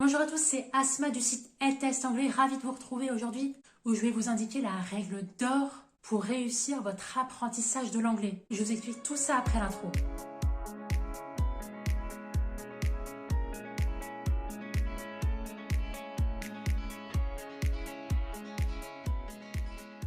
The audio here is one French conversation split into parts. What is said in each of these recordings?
Bonjour à tous, c'est Asma du site L-Test Anglais, ravie de vous retrouver aujourd'hui où je vais vous indiquer la règle d'or pour réussir votre apprentissage de l'anglais. Je vous explique tout ça après l'intro.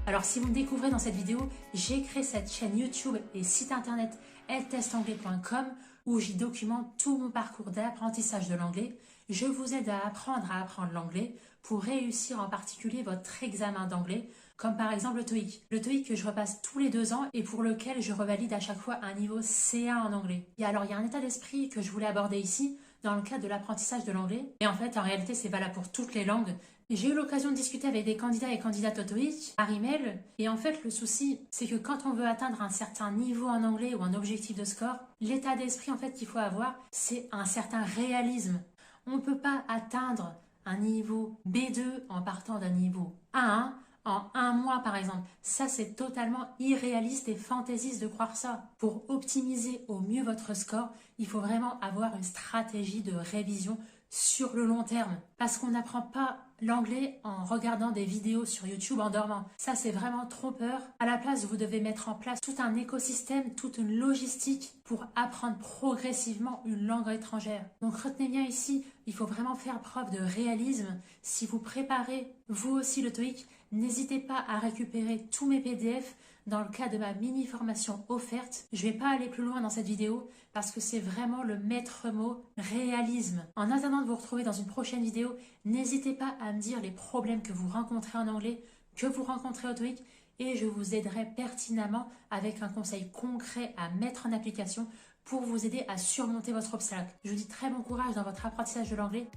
Alors si vous me découvrez dans cette vidéo, j'ai créé cette chaîne YouTube et site internet ltestanglais.com où j'y documente tout mon parcours d'apprentissage de l'anglais. Je vous aide à apprendre l'anglais pour réussir en particulier votre examen d'anglais, comme par exemple le TOEIC. Le TOEIC que je repasse tous les 2 ans et pour lequel je revalide à chaque fois un niveau C1 en anglais. Et alors il y a un état d'esprit que je voulais aborder ici dans le cadre de l'apprentissage de l'anglais. Et en fait, en réalité, c'est valable pour toutes les langues. J'ai eu l'occasion de discuter avec des candidats et candidates au TOEIC par email. Et en fait, le souci, c'est que quand on veut atteindre un certain niveau en anglais ou un objectif de score, l'état d'esprit en fait qu'il faut avoir, c'est un certain réalisme. On ne peut pas atteindre un niveau B2 en partant d'un niveau A1 en 1 mois par exemple. Ça, c'est totalement irréaliste et fantaisiste de croire ça. Pour optimiser au mieux votre score, il faut vraiment avoir une stratégie de révision sur le long terme. Parce qu'on n'apprend pas l'anglais en regardant des vidéos sur YouTube en dormant. Ça, c'est vraiment trompeur. À la place, vous devez mettre en place tout un écosystème, toute une logistique pour apprendre progressivement une langue étrangère. Donc retenez bien ici, il faut vraiment faire preuve de réalisme. Si vous préparez vous aussi le TOEIC, n'hésitez pas à récupérer tous mes PDF dans le cas de ma mini-formation offerte. Je ne vais pas aller plus loin dans cette vidéo parce que c'est vraiment le maître mot réalisme. En attendant de vous retrouver dans une prochaine vidéo, n'hésitez pas à me dire les problèmes que vous rencontrez en anglais, que vous rencontrez au TOEIC et je vous aiderai pertinemment avec un conseil concret à mettre en application pour vous aider à surmonter votre obstacle. Je vous dis très bon courage dans votre apprentissage de l'anglais.